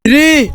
3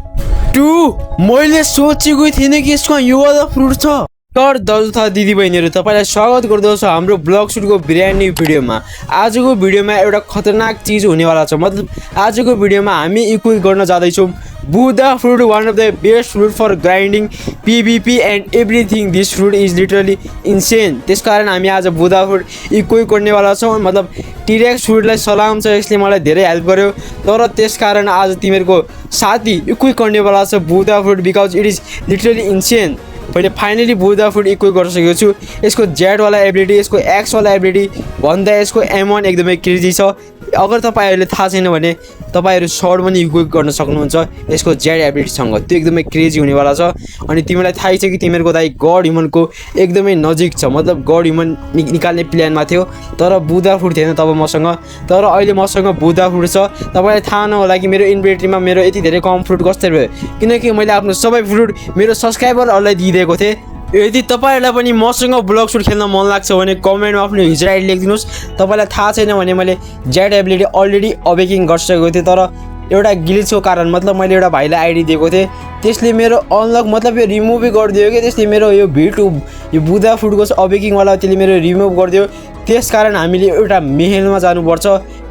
2 मैले सोचेको थिइनँ कि यसमा यो वाला फ्रुट छ। तर दाजु तथा दिदीबहिनीहरू तपाईँलाई स्वागत गर्दछु हाम्रो ब्लग सुटको ब्रान्ड न्यू भिडियोमा। आजको भिडियोमा एउटा खतरनाक चिज हुनेवाला छ। मतलब आजको भिडियोमा हामी इक्विप गर्न जाँदैछौँ Buddha fruit, one of the best fruit for grinding PvP and everything. This fruit is literally insane. त्यसकारण हामी आज बुधा फ्रुट इक्विप गर्नेवाला छौँ। मतलब टिरेक्स फ्रुटलाई सलाम छ, यसले मलाई धेरै हेल्प गर्यो। तर त्यसकारण आज तिमीहरूको साथी इक्विप गर्नेवाला छ Buddha fruit because it is literally insane. मैले फाइनली बुधा फ्रुट इक्विप गरिसकेको छु। यसको जेडवाला एबिलिटी, यसको एक्सवाला एबिलिटी भन्दा यसको M1 एकदमै क्रेजी छ। अगर तपाईँहरूले थाहा छैन भने तपाईँहरू सर्ट पनि इक्विप गर्न सक्नुहुन्छ यसको जेड एबिलिटीसँग। त्यो एकदमै क्रेजी हुनेवाला छ। अनि तिमीलाई थाहै छ कि तिमीहरूको दाइ गड ह्युमनको एकदमै नजिक छ। मतलब गड ह्युमन निकाल्ने प्लानमा थियो तर बुधा फ्रुट थिएन तब मसँग। तर अहिले मसँग बुधा फ्रुट छ। तपाईँलाई थाहा नहोला कि मेरो इन्भेन्ट्रीमा मेरो यति धेरै कम फ्रुट कसरी भयो, किनकि मैले आफ्नो सबै फ्रुट मेरो सब्सक्राइबरहरूलाई दिइदिएको थिएँ। यदि तपाईँहरूलाई पनि मसँग ब्लग सुट खेल्न मन लाग्छ भने कमेन्टमा आफ्नो युजर आइडी लेखिदिनुहोस्। तपाईँलाई थाहा छैन भने मैले जेड एबिलिटी अलरेडी अवेकिङ गरिसकेको थिएँ तर एउटा ग्लिचको कारण मतलब मैले एउटा भाइलाई आइडी दिएको थिएँ, त्यसले मेरो अनलक मतलब यो रिमुभै गरिदियो कि त्यसले मेरो यो V2 यो बुधा फ्रुटको अवेकिङवाला त्यसले मेरो रिमुभ गरिदियो। त्यसकारण हामीले एउटा महलमा जानुपर्छ,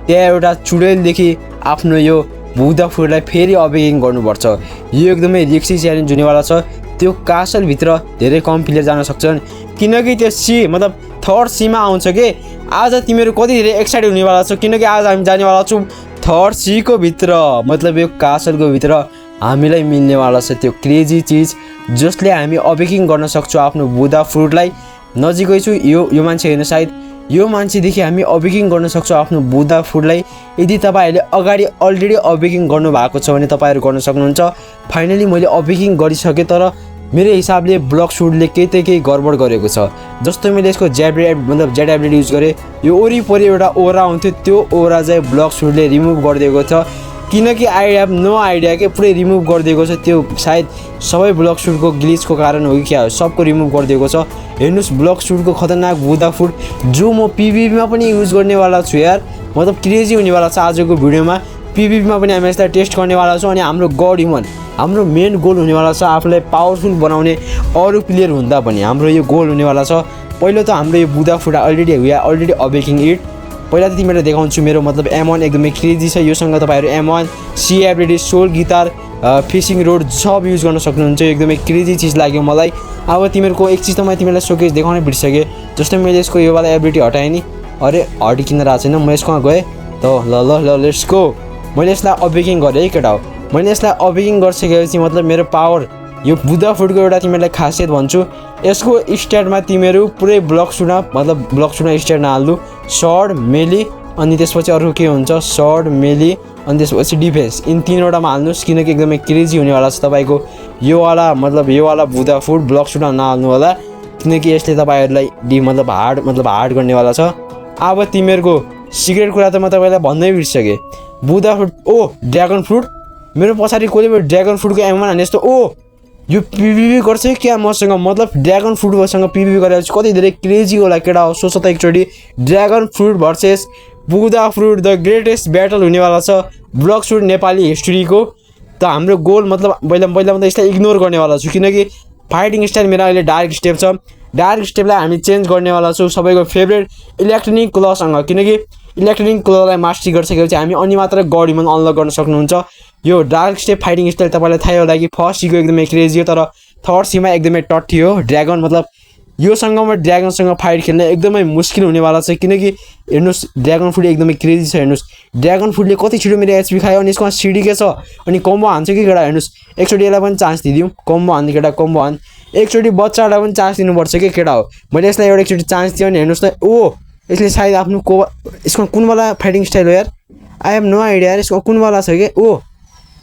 त्यहाँ एउटा चुडेलदेखि आफ्नो यो बुधा फ्रुटलाई फेरि अवेकिङ गर्नुपर्छ। यो एकदमै रिक्सी च्यालेन्ज हुनेवाला छ। त्यो कासलभित्र धेरै कम प्लेयर जान सक्छन् किनकि त्यो सी मतलब थर्ड सीमा आउँछ कि। आज तिमीहरू कति धेरै एक्साइटेड हुनेवाला छ किनकि आज हामी जानेवाला छौँ थर्ड सीको भित्र। मतलब यो कासलको भित्र हामीलाई मिल्नेवाला छ त्यो क्रेजी चिज जसले हामी अवेकिङ गर्न सक्छौँ आफ्नो बुधा फ्रुटलाई। नजिकै छु यो मान्छे हेर्नु, सायद यो मान्छेदेखि हामी अवेकिङ गर्न सक्छौँ आफ्नो बुधा फ्रुटलाई। यदि तपाईँहरूले अगाडि अलरेडी अवेकिङ गर्नुभएको छ भने तपाईँहरू गर्न सक्नुहुन्छ। फाइनली मैले अवेकिङ गरिसकेँ तर मेरो हिसाबले ब्लक सुटले केही गडबड गरेको छ। जस्तो मैले यसको जेड एबिलिटी युज गरेँ, यो वरिपरि एउटा ओरा हुन्थ्यो, त्यो ओरा चाहिँ ब्लक सुटले रिमुभ गरिदिएको छ। किनकि आई हेभ नो आइडिया के पुरै रिमुभ गरिदिएको छ। त्यो सायद सबै ब्लक सुटको ग्लिचको कारण हो कि क्या हो, सबको रिमुभ गरिदिएको छ। हेर्नुहोस् ब्लक सुटको खतरनाक बुधा फ्रुट जो म पिभिपीमा पनि युज गर्नेवाला छु यार। मतलब क्रेजी हुनेवाला छ आजको भिडियोमा। पिभिपीमा पनि हामी यसलाई टेस्ट गर्नेवाला छौँ। अनि हाम्रो गड ह्युमन हाम्रो मेन गोल हुनेवाला छ आफूलाई पावरफुल बनाउने अरू प्लेयर हुँदा पनि हाम्रो यो गोल हुनेवाला छ। पहिलो त हाम्रो यो बुधा फ्रुट अलरेडी अवेकिङ इट। पहिला त तिमीलाई देखाउँछु मेरो मतलब M1 एकदमै क्रेजी छ। योसँग तपाईँहरू M1 C ability, soul guitar, fishing rod सब युज गर्न सक्नुहुन्छ। एकदमै क्रेजी चिज लाग्यो मलाई। अब तिमीहरूको एक चिज त मैले तिमीलाई सोकेस देखाउनै बिर्सकेँ। जस्तै मैले यसको योवाला एबिलिटी हटाएँ नि, अरे हटिकिन रहेको छैन। म यसकोमा गएँ त ल लेट्स गो। मैले यसलाई अवेकिङ गरेँ है केटा हो। मैले यसलाई अवेकिङ गरिसकेपछि मतलब मेरो पावर यो बुधा फ्रुटको एउटा तिमीलाई खासियत भन्छु, यसको स्ट्याटमा तिमीहरू पुरै ब्लक सुटमा मतलब ब्लक सुटमा स्ट्याट नहाल्नु, सर्ट मेली अनि त्यसपछि अरू के हुन्छ सर्ट मेली अनि त्यसपछि डिफेन्स, इन तीनवटामा हाल्नुहोस् किनकि एकदमै क्रेजी हुनेवाला छ तपाईँको योवाला बुधा फ्रुट। ब्लक सुटमा नहाल्नु होला किनकि यसले तपाईँहरूलाई मतलब हार्ड गर्नेवाला छ। अब तिमीहरूको सिक्रेट कुरा त म तपाईँलाई भन्नै बिर्सकेँ। बुधा फ्रुट ड्र्यागन फ्रुट मेरो पछाडि कसले ड्र्यागन फ्रुटको M1 हाने जस्तो यो पिभिपी गर्छ क्या मसँग। मतलब ड्र्यागन फ्रुटसँग पिभिपी गरेर कति धेरै क्रेजी होला केटा हो। सोच त एकचोटि dragon fruit versus Buddha fruit the greatest battle हुनेवाला छ ब्लक सुट नेपाली हिस्ट्रीको। त हाम्रो गोल मतलब पहिला त यसलाई इग्नोर गर्नेवाला छु किनकि फाइटिङ स्टाइल मेरो अहिले डार्क स्टेप छ। डार्क स्टेपलाई हामी चेन्ज गर्नेवाला छौँ सबैको फेभरेट इलेक्ट्रोनिक क्लसँग, किनकि इलेक्ट्रोनिक क्ललाई मास्टरी गरिसकेपछि हामी अनि मात्र गड ह्युमन अनलक गर्न सक्नुहुन्छ। यो डार्क स्टेप फाइटिङ स्टाइल तपाईँलाई थाहै होला कि फर्स्ट सीको एकदमै क्रेजी हो तर थर्ड सीमा एकदमै टट्टी हो। ड्र्यागन मतलब योसँग म ड्र्यागनसँग फाइट खेल्न एकदमै मुस्किल हुनेवाला छ किनकि हेर्नुहोस् ड्र्यागन फ्रुट एकदमै क्रेजी छ। हेर्नुहोस् ड्र्यागन फ्रुटले कति छिटो मेरो एचपी खायो अनि यसकोमा सिडी के छ अनि कम्बो हान्छ कि केटा। हेर्नुहोस् एकचोटि यसलाई पनि चान्स दिदिउँ, कम्बो हान्ने केटा कम्बो हान। एकचोटि बच्चाहरूलाई पनि चान्स दिनुपर्छ कि केटा हो। मैले यसलाई एउटा एकचोटि चान्स दिएँ भने हेर्नुहोस् त यसले सायद आफ्नो यसमा कुनवाला फाइटिङ स्टाइल हो यार, आई हेभ नो आइडिया यार यसको कुनवाला छ कि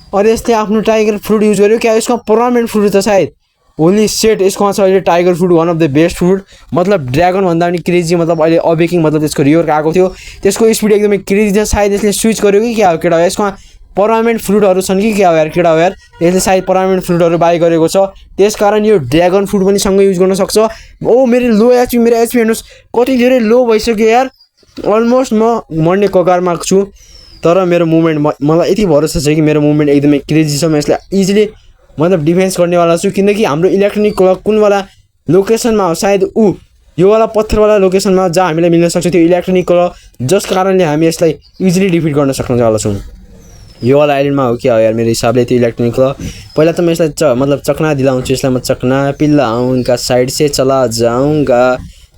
अरे यसले आफ्नो टाइगर फ्रुट युज गर्यो क्या। यसको पर्मानेन्ट फ्रुट छ सायद, होली सेट यसकोमा छ अहिले tiger fruit, one of the best fruit. मतलब ड्र्यागन भन्दा पनि क्रेजी, मतलब अहिले अवेकिङ मतलब त्यसको रिवर्क आएको थियो, त्यसको स्पिड एकदमै क्रेजी छ। सायद यसले स्विच गर्यो कि क्या हो केटा। यसकोमा पर्मानेन्ट फ्रुटहरू छन् कि क्या हो यार केटा हो यार। यसले सायद पर्मानेन्ट फ्रुटहरू बाई गरेको छ त्यसकारण यो ड्र्यागन फ्रुट पनि सँगै युज गर्न सक्छ। मेरो एचपी हेर्नुहोस् कति धेरै लो भइसक्यो यार। अलमोस्ट म मर्ने कगारमा छु। तर मेरो मुभमेन्ट मलाई यति भरोसा छ कि मेरो मुभमेन्ट एकदमै क्रेजी छ। म यसलाई इजिली मतलब डिफेन्स गर्नेवाला छु किनकि हाम्रो इलेक्ट्रोनिक क्लक कुनवाला लोकेसनमा हो सायद योवाला पत्थरवाला लोकेसनमा जहाँ हामीलाई मिल्न सक्छ त्यो इलेक्ट्रोनिक क्लक, जसको कारणले हामी यसलाई इजिली डिफिट गर्न सक्नेवाला छौँ। योवाला आइल्यान्डमा हो क्या हो यार मेरो हिसाबले त्यो इलेक्ट्रोनिक क्लक। पहिला त म यसलाई मतलब चकना दिलाउँछु, यसलाई म चकना पिल्लाउँगा साइड से चला जाऊँगा।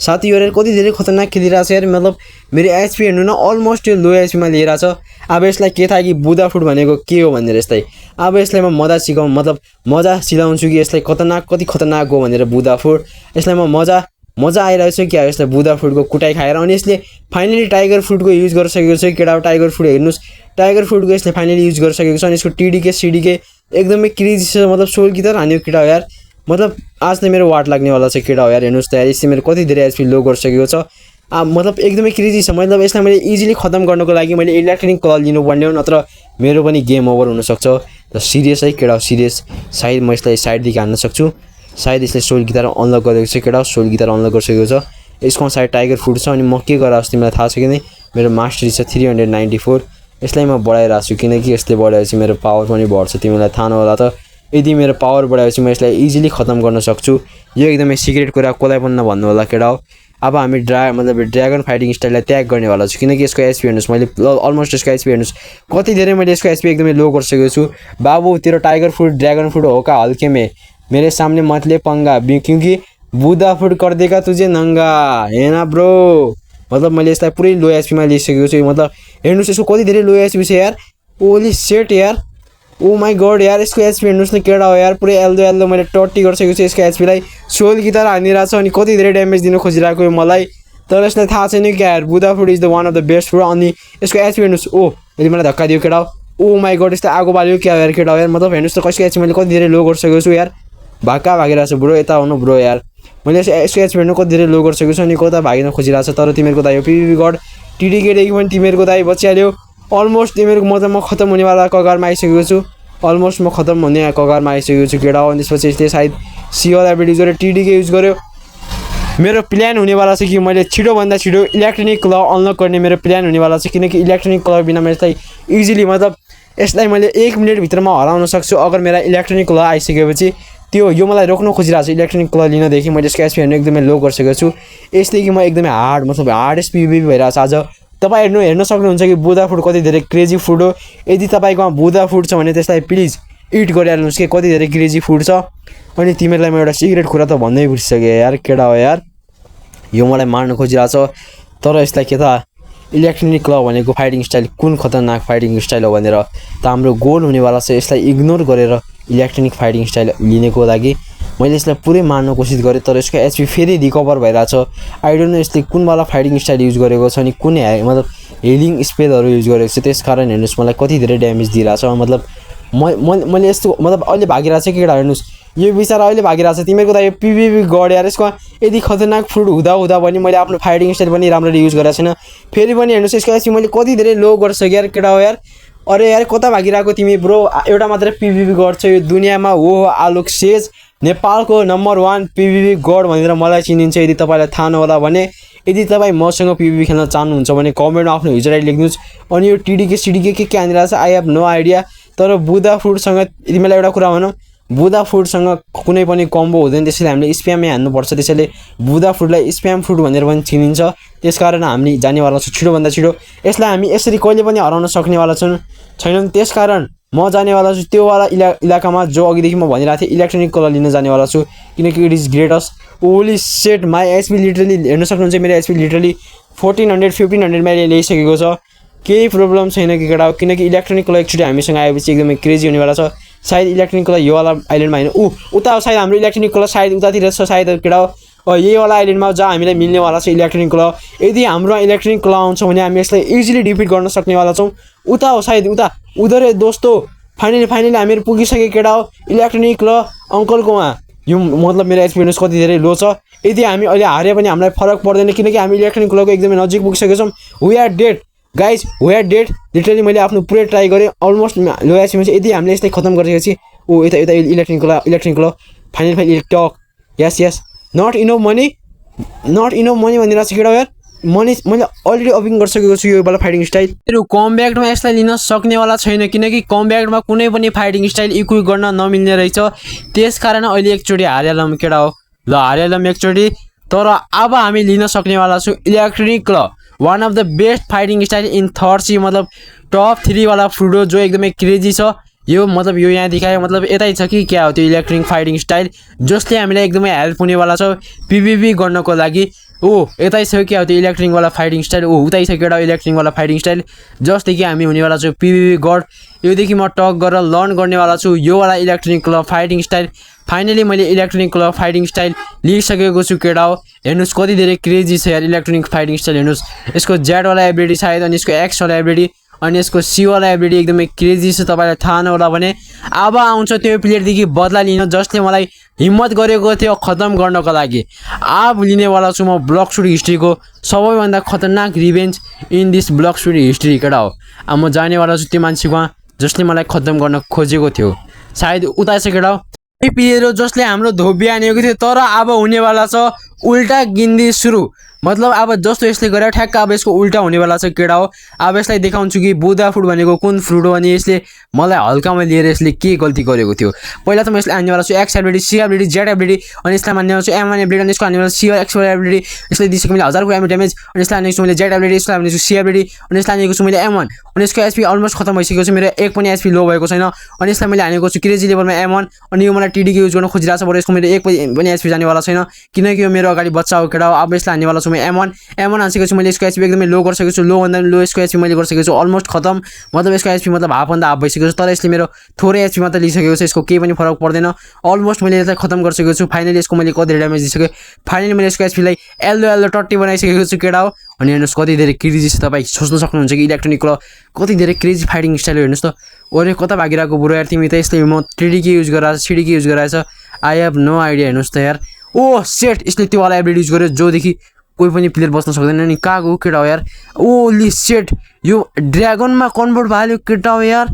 साथी यार कति धेरै खतरनाक खेलिरहेको छ यार, मतलब मेरो एचपी हेर्नु न अलमोस्ट यो लो एचपीमा लिएर छ। अब यसलाई के थाहा कि बुधा फुट भनेको के हो भनेर यसलाई अब यसलाई म मजा सिकाउँ मतलब मजा सिलाउँछु कि यसलाई कति खतरनाक हो भनेर बुधा फुट। यसलाई म मजा आइरहेको छ क्या यसलाई बुधा फुटको कुटाइ खाएर। अनि यसले फाइनली टाइगर फ्रुटको युज गरिसकेको छ केटा। टाइगर फ्रुट हेर्नुहोस्, टाइगर फ्रुटको यसले फाइनली युज गरिसकेको छ। अनि यसको टिडीके सिडीके एकदमै क्रेजी छ, मतलब सोल गिटार हान्यो केटा यार। मतलब आज नै मेरो वाट लाग्नेवाला छ केटा हो यार। हेर्नुहोस् त यार यसले मेरो कति धेरै एचपी लो गरिसकेको छ। मतलब एकदमै क्रेजी छ। मतलब यसलाई मैले इजिली खत्म गर्नको लागि मैले इलेक्ट्रोनिक क्लक लिनुपर्ने हो, नत्र मेरो पनि गेम ओभर हुनसक्छ। र सिरियस है केटा सिरियस। सायद म यसलाई साइडदेखि हान्न सक्छु। सायद यसले सोल गिटार अनलक गरेको छ केटा, सोल गिटार अनलक गरिसकेको छ। यसको सायद टाइगर फ्रुट छ। अनि म के गराएको तिमीलाई थाहा छ कि नै मेरो मास्टरी छ 394। यसलाई म बढाइरहेको छु किनकि यसले बढाएपछि मेरो पावर पनि बढ्छ। तिमीलाई थाहा नहोला त, यदि मेरो पावर बढाएपछि म यसलाई इजिली खत्म गर्न सक्छु। यो एकदमै सिक्रेट कुरा कसलाई पनि नभन्नु होला केटा हो। अब हामी मतलब ड्रागन फाइटिङ स्टाइललाई त्याग गर्नेवाला छु किनकि यसको एचपी हेर्नुहोस्, मैले अलमोस्ट यसको एचपी हेर्नुहोस् कति धेरै मैले यसको एचपी एकदमै लो गरिसकेको छु। बाबु तेरो टाइगर फ्रुट ड्रागन फ्रुट हो का हल्के में मेरे सामने मतले पंगा क्योंकि बुधा फुट कर देगा तुझे नंगा हैन ब्रो। मतलब मैले यसलाई पुरै लो एचपीमा लिइसकेको छु। मतलब हेर्नुहोस् यसको कति धेरै लो एचपी छ यार। ओली सेट यार, ओ माई गड यार यसको एचपी हेर्नुहोस् न केटा हो यार। पुरै एल्दो मैले टट्टी गरिसकेको छु यसको एचपीलाई। सोल गिटार हानिरहेको छ अनि कति धेरै ड्यामेज दिन खोजिरहेको मलाई, तर यसलाई थाहा छैन कि यार Buddha fruit is the one of the best food. अनि यसको एचपी हेर्नुहोस्, ओ यदि मलाई धक्का दियो केटा हो। ओ माई गड यस्तो आगो बाल्यो क्या यार केटा हो यार। मतलब हेर्नुहोस् त कसको एचपी मैले कति धेरै लो गरिसकेको छु यार। भाका भागिरहेको छ ब्रो, यता आउनु ब्रो यार। मैले यसको एचपी हेर्नु कति धेरै लो गरिसकेको छु अनि कता भागिन खोजिरहेको छ। तर तिमीहरूको दाइ हो पिभी गड टिडीकेदेखि पनि तिमीहरूको दाइ बचिहाल्यो। अलमोस्ट तिमीहरूको म खत्तम हुनेवाला कगारमा आइसकेको छु। अलमोस्ट म खत्तम हुने कगारमा आइसकेको छु केटा हो। अनि त्यसपछि यसले सायद सिओल एबिलिटी गरेर टिडीके युज गर्यो। मेरो प्लान हुनेवाला छ कि मैले छिटोभन्दा छिटो इलेक्ट्रोनिक क्लक अनलक गर्ने मेरो प्लान हुनेवाला छ किनकि इलेक्ट्रोनिक क्लक बिना मैले यसलाई इजिली मतलब यसलाई मैले 1 मिनेटभित्रमा हराउन सक्छु अगर मेरा इलेक्ट्रोनिक क्लक आइसकेपछि। त्यो यो मलाई रोक्न खोजिरहेको छ इलेक्ट्रोनिक क्लक लिनदेखि। मैले यसको एचपी हेर्नु एकदमै लो गरिसकेको छु। यसले कि म एकदमै हार्ड मतलब हार्डेस्ट पिभी भइरहेको छ आज। तपाईँ हेर्न सक्नुहुन्छ कि बुधा फुड कति धेरै क्रेजी फुड हो। यदि तपाईँकोमा बुधा फुड छ भने त्यसलाई प्लिज इट गरिहाल्नुहोस् कि कति धेरै क्रेजी फुड छ। अनि तिमीहरूलाई म एउटा सिक्रेट कुरा त भन्दै बिर्सिसकेँ यार केटा हो यार। यो मलाई मार्न खोजिरहेको छ तर यसलाई के त इलेक्ट्रोनिक क्लक भनेको फाइटिङ स्टाइल कुन खतरनाक फाइटिङ स्टाइल हो भनेर त हाम्रो गोल हुनेवाला छ। यसलाई इग्नोर गरेर इलेक्ट्रोनिक फाइटिङ स्टाइल लिनेको लागि मैले यसलाई पुरै मार्न कोसिस गरेँ तर यसको एचपी फेरि रिकभर भइरहेको छ। आई डोन्ट नो यसले कुनवाला फाइटिङ स्टाइल युज गरेको छ अनि कुन मतलब हिलिङ स्पेलहरू युज गरेको छ। त्यस कारण हेर्नुहोस् मलाई कति धेरै ड्यामेज दिइरहेको छ। मतलब मैले यस्तो मतलब अहिले भागिरहेको छ केटा हेर्नुहोस् यो बिचारा अहिले भागिरहेको छ। तिमीहरूको त यो पिभी गड यार। यसको यदि खतरनाक फ्रुट हुँदा पनि मैले आफ्नो फाइटिङ स्टाइल पनि राम्ररी युज गरेको छैन। फेरि पनि हेर्नुहोस् यसको एचपी मैले कति धेरै लो गरिसकेँ यार केटा हो यार। अरे यार कता भागिरहेको तिमी ब्रो। एउटा मात्र पिभी गर्छ यो दुनियाँमा हो आलोक सेज, नेपालको नम्बर 1 पिभी गड भनेर मलाई चिनिन्छ। यदि तपाईँलाई थाहा नहोला भने यदि तपाईँ मसँग पिभी खेल्न चाहनुहुन्छ भने कमेन्टमा आफ्नो युजर आइडी लेख्नुहोस्। अनि यो टिडीके सिडीके के हानिरहेको छ आई हेभ नो आइडिया। तर बुधा फुडसँग यदि मलाई एउटा कुरा भनौँ बुधा फुडसँग कुनै पनि कम्बो हुँदैन, त्यसैले हामीले स्प्यामै हान्नुपर्छ। त्यसैले बुधा फुडलाई स्प्याम फुड भनेर पनि चिनिन्छ। त्यसकारण हामी जानेवाला छौँ छिटोभन्दा छिटो। यसलाई हामी यसरी कहिले पनि हराउन सक्नेवाला छैनौँ। त्यसकारण म जानेवाला छु त्योवाला इलाकामा जो अघिदेखि म भनिरहेको थिएँ इलेक्ट्रोनिक क्लक लिन जानेवाला छु किनकि it is greatest. Holy shit my HP literally हेर्न सक्नुहुन्छ मेरो एचपी लिटरली 1400-1500 मैले ल्याइसकेको छ। केही प्रब्लम छैन कि केटा हो किनकि इलेक्ट्रोनिक क्लक एकचोटि हामीसँग आएपछि एकदमै क्रेजी हुनेवाला छ। सायद इलेक्ट्रोनिक क्लक योवाला आइल्यान्डमा होइन उता सायद हाम्रो इलेक्ट्रोनिक क्लक सायद उतातिर छ सायद केटा हो यहीवाला आइल्यान्डमा जहाँ हामीलाई मिल्नेवाला छ इलेक्ट्रोनिक क्लक। यदि हाम्रो इलेक्ट्रोनिक क्लक आउँछ भने हामी यसलाई इजिली डिफिट गर्न सक्नेवाला छौँ। उता हो सायद उधर दोस्तो फाइनली हामीहरू पुगिसके केटा हो इलेक्ट्रोनिक क्लक अङ्कलकोमा। यो मतलब मेरो एचपी हेर्नुहोस् कति धेरै लो छ। यदि हामी अहिले हारे पनि हामीलाई फरक पर्दैन किनकि हामी इलेक्ट्रोनिक क्लकको एकदमै नजिक पुगिसकेका छौँ। We are dead guys we are dead literally. मैले आफ्नो पुरै ट्राई गरेँ अलमोस्ट लो एचपीमा चाहिँ। यदि हामीले यसलाई खत्म गरिसकेपछि यता इलेक्ट्रोनिक क्लक फाइनल टक यस नट इनफ मनी भनिरहेको छ केटा यार। मैले अलरेडी ओपन गरिसकेको छु यो वाला फाइटिङ स्टाइल। मेरो कम्ब्याक्टमा यसलाई लिन सक्नेवाला छैन किनकि कम्ब्याक्टमा कुनै पनि फाइटिङ स्टाइल इक्विप गर्न नमिल्ने रहेछ। त्यसकारण अहिले एकचोटि हारिहालौँ केटा हो। ल हारिहालौँ एकचोटि। तर अब हामी लिन सक्नेवाला छु electric claw, one of the best fighting style in third sea, मतलब टप 3 वाला फ्रुट हो जो एकदमै क्रेजी छ। यो मतलब यो यहाँ देखायो मतलब यतै छ कि क्या हो त्यो इलेक्ट्रिक फाइटिङ स्टाइल जसले हामीलाई एकदमै हेल्प हुनेवाला छ पिभिपी गर्नको लागि। ओ यतै छ क्या हो त्यो इलेक्ट्रिक वाला फाइटिङ स्टाइल। ओ उतै छ केटा इलेक्ट्रिक वाला फाइटिङ स्टाइल जसदेखि हामी हुनेवाला छु पिभिपी गड। योदेखि म टक गरेर लर्न गर्नेवाला छु यो वाला electric club fighting style. Finally मैले इलेक्ट्रोनिक क्लब फाइटिङ स्टाइल लिइसकेको छु केटा हो। हेर्नुहोस् कति धेरै क्रेजी छ यार इलेक्ट्रोनिक फाइटिङ स्टाइल। हेर्नुहोस् यसको जेड वाला एबिलिटी सायद, अनि यसको एक्स वाला एबिलिटी, अनि यसको सी वाला एबिलिटी एकदमै क्रेजी छ। तपाईँलाई थाहा नहोला भने अब आउँछ त्यो प्लेयरदेखि बदला लिन जसले मलाई हिम्मत गरेको थियो खत्म गर्नको लागि। अब लिनेवाला छु म ब्लक सुट हिस्ट्रीको सबैभन्दा खतरनाक revenge in this block suit history केटा हो। अब म जानेवाला छु त्यो मान्छेकोमा जसले मलाई खत्म गर्न खोजेको थियो। सायद उता छ केटा हो यही प्लेयर हो जसले हाम्रो धोबी हानेको थियो। तर अब हुनेवाला छ उल्टा गिन्दी सुरु, मतलब अब जस्तो यसले गरे ठ्याक्क अब यसको उल्टा हुनेवाला छ केटा हो। अब यसलाई देखाउँछु कि बुधा फ्रुट भनेको कुन फ्रुट हो अनि यसले मलाई हल्कामा लिएर यसले के गल्ती गरेको थियो। पहिला त म यसलाई हान्नेवाला छु X ability, C ability, Z ability, अनि यसलाई हान्नेवाला छु एम1 एबिलिटी, अनि यसको हान्नेवाला सी एक्स एबिलिटी। यसले दिइसक्यो मैले 1000 को ड्यामेज, अनि यसलाई हानेको छु मैले जेड एबिलिटी, यसलाई हानेको छु सी एबिलिटी, अनि यसलाई हानेको छु मैले एम1, अनि यसको एचपी अलमोस्ट खतम भइसकेको छ, मेरो एक पनि एचपी लो भएको छैन। अनि यसलाई मैले हानेको छु क्रेजी लेभलमा एम1, अनि यो मलाई टीडी युज गर्न खोजिरहेको छ बरु यसको मेरो एक पनि एचपी जानेवाला छैन किनकि यो मेरो अगाडि बच्चा हो केटा हो। अब यसलाई हान्नेवाला छु म एम1 हानेको छु मैले। यसको एचपी एकदमै लो गरिसकेको छु, लो भन्दा पनि लो यसको एचपी मैले गरिसकेको छु अलमोस्ट खतम, मतलब यसको एचपी मतलब हाफ भन्दा हाफ भइसकेको छ। तर यसले मेरो थोरै एचपी मात्र लिइसकेको छ, यसको केही पनि फरक पर्दैन। अलमोस्ट मैले यसलाई खतम गरिसकेको छु। फाइनली यसको मैले कति ड्यामेज दिइसकेँ। फाइनली मैले यसको एचपीलाई एल्लो टट्टी बनाइसकेको छु केटा हो। अनि हेर्नुहोस् कति धेरै क्रेजी छ, तपाईँ सोच्न सक्नुहुन्छ कि इलेक्ट्रोनिक क्लब कति धेरै क्रेजी फाइटिङ स्टाइल हो। हेर्नुहोस् त अरे कता भागिरहेको बुढो यार तिमी त, यसले म 3D के युज गरेर सिडी के युज गरेछ आई हेभ नो आइडिया। हेर्नुहोस् त यार ओ सेट यसले त्यो वाला एबिलिटी युज गर्यो जोदेखि कोही पनि प्लेयर बस्न सक्दैन नि कहाँको केटा हो यार। ओली सेट यो ड्रागनमा कन्भर्ट भयो केटा हो यार।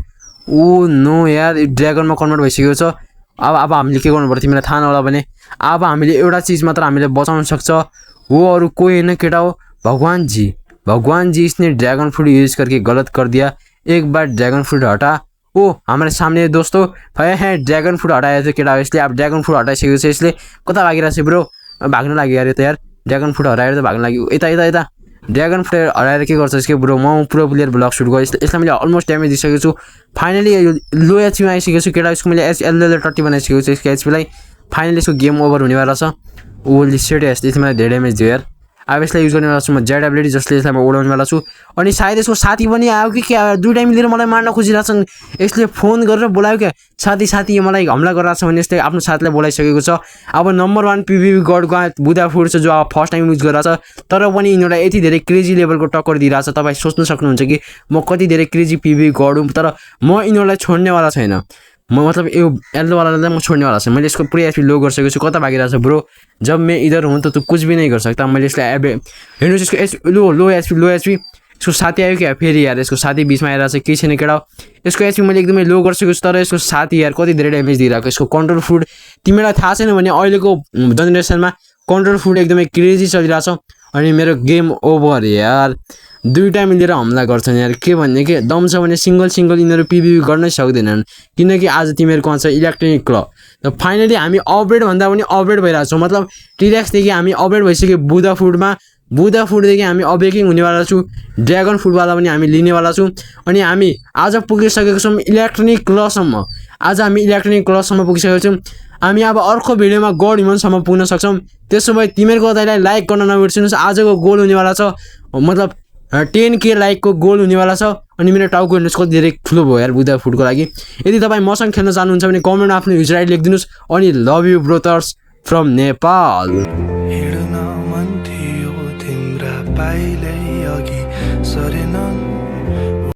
ओ नो यार ड्रागनमा कन्भर्ट भइसकेको छ। अब हामीले के गर्नु पर्छ तिमीलाई थाहा नहोला भने अब हामीले एउटा चिज मात्र हामीले बचाउन सक्छ हो, अरू कोही होइन केटा हो भगवान जी इसने ड्रैगन फ्रूट यूज करके गलत कर दिया, एक बार ड्रैगन फ्रूट हटा। ओ हमारे सामने दोस्तों है ड्रैगन फ्रूट हटाया थियो केटा, इसलिए अब ड्रैगन फ्रूट हटाइसकेको छ। यसले कता भागिरहेको छ ब्रो, भाग्न लाग्यो यार त यार ड्रैगन फ्रूट हराएर त भाग्न लाग्यो। यता ड्रैगन फ्रूट हराएर के गर्छ यसको ब्रो, म प्रो प्लेयर ब्लक सुट गयो। यसलाई मैले अलमोस्ट ड्यामेज दिइसकेको छु। फाइनली लो एचपीमा आइसकेको छु केटा, यसको मैले एल्लो टट्टी बनाइसकेको छु यसको एचपीलाई। फाइनली यसको गेम ओभर हुनेवाला छ। ओली सेट यसले मलाई धेरै ड्यामेज दियो यार। अब यसलाई युज गर्नेवाला छु म जेड एबिलिटी जसले यसलाई म उडाउनेवाला छु। अनि सायद यसको साथी पनि आयो कि क्या दुईटा मिलेर मलाई मार्न खोजिरहेछन्। यसले फोन गरेर बोलायो क्या साथी यो मलाई हमला गरिरहेको छ भने यसले आफ्नो साथीलाई बोलाइसकेको छ। अब नम्बर 1 पिभिपी गडको बुधा फ्रुट छ जो अब फर्स्ट टाइम युज गरिरहेको छ, तर पनि यिनीहरूलाई यति धेरै क्रेजी लेभलको टक्कर दिइरहेको छ। तपाईँ सोच्न सक्नुहुन्छ कि म कति धेरै क्रेजी पिभिपी गड हुँ, तर म यिनीहरूलाई छोड्नेवाला छैन। म मतलब यो एल्लोवालालाई म छोड्नेवाला छ। मैले यसको पुरै एचपी लो गरिसकेको छु। कता भागिरहेको छ ब्रो, जब मैं इधर हूँ तो तू कुछ भी नहीं कर सकता। मैले यसलाई हेर्नुहोस् यसको लो एचपी यसको साथी आयो क्या फेरि यार, यसको साथी बिचमा आइरहेको छ केही छैन केटा। यसको एचपी मैले एकदमै लो गरिसकेको छु, तर यसको साथी यार कति धेरै ड्यामेज दिइरहेको। यसको कन्ट्रोल फ्रुट तिमीलाई थाहा छैन भने अहिलेको जेनेरेसनमा कन्ट्रोल फ्रुट एकदमै क्रेजी चलिरहेको छ। अनि मेरो गेम ओभर यार, दुईटा मिलेर हमला गर्छन् यार। के भन्ने के दम छ भने सिंगल यिनीहरू पिभिपी गर्नै सक्दैनन् किनकि आज तिमीहरूको आउँछ इलेक्ट्रोनिक क्लब। र फाइनली हामी अपग्रेड भन्दा पनि अपग्रेड भइरहेको छौँ, मतलब टिरेक्सदेखि हामी अपग्रेड भइसक्यो बुधा फ्रुटदेखि हामी अबेकिङ हुनेवाला छु। ड्रागन फ्रुटवाला पनि हामी लिनेवाला छौँ। अनि हामी आज पुगिसकेको छौँ इलेक्ट्रोनिक क्लबसम्म। आज हामी इलेक्ट्रोनिक क्लबसम्म पुगिसकेको छौँ। हामी अब अर्को भिडियोमा गड ह्युमनसम्म पुग्न सक्छौँ। त्यसो भए तिमीहरूको दाइलाई लाइक गर्न नबिर्सिनुहोस्। आजको गोल हुनेवाला छ मतलब 10K लाइकको गोल हुनेवाला छ। अनि मेरो टाउको हेर्नुहोस् कति धेरै ठुलो भयो यार बुधा फुडको लागि। यदि तपाईँ मसँग खेल्न चाहनुहुन्छ भने कमेन्टमा आफ्नो युजर आइडी लेखिदिनुहोस्। अनि love you brothers from Nepal. हिँड्न मन थियो तिम्रा पाइलै अघि सरेन